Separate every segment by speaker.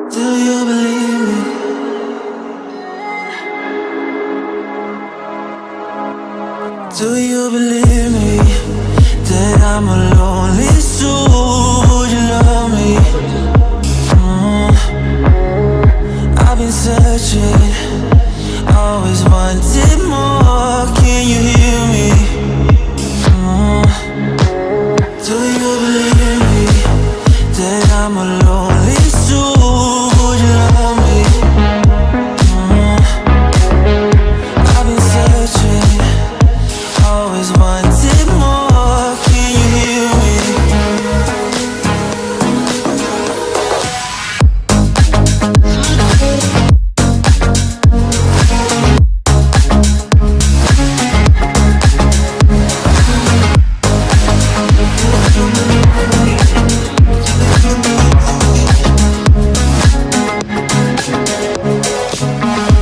Speaker 1: Do you believe me? Do you believe me that I'm a lonely soul? Would you love me? I've been searching, always wanted more. Can you hear me? Do you believe me that I'm a lonely soul? Would you love me? I've been searching, always wanted more. Can you hear me?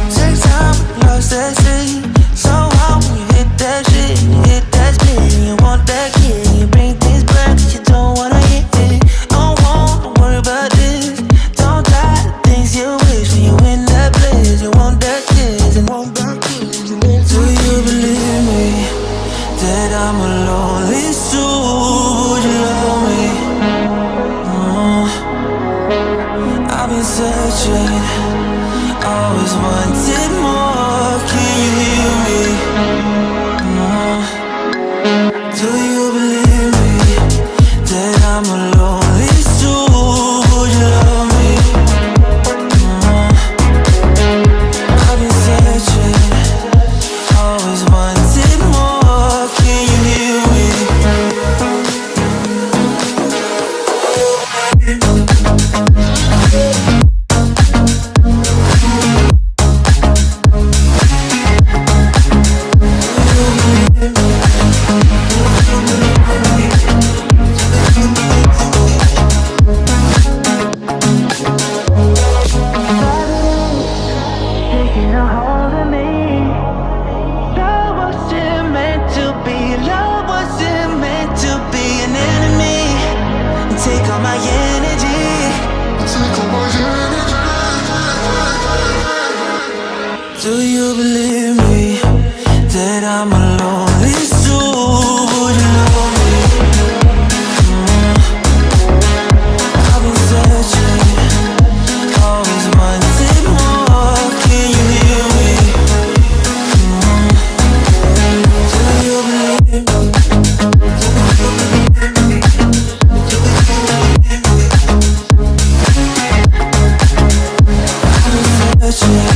Speaker 1: Take time, lost that sea. So hard when you hit that shit. Hit that split and you want that kid. You bring things back that you don't wanna hit it. Don't worry about this. Don't die the things you wish when you in that place. You want that kiss and want that kiss. Do you believe me that I'm a lonely soul? Would you love me? I've been searching, always wanted more. Can you hear me? Do you believe me that I'm a lonely soul? Would you love me? I've been searching, always wanted more. Can you hear me? Taking a hold of me. Love wasn't meant to be. Love wasn't meant to be an enemy. Take all my energy. Do you believe me that I'm a lonely soul? Would you love me? I've been searching, always wanted more. Can you hear me? Do you believe me? I've been searching.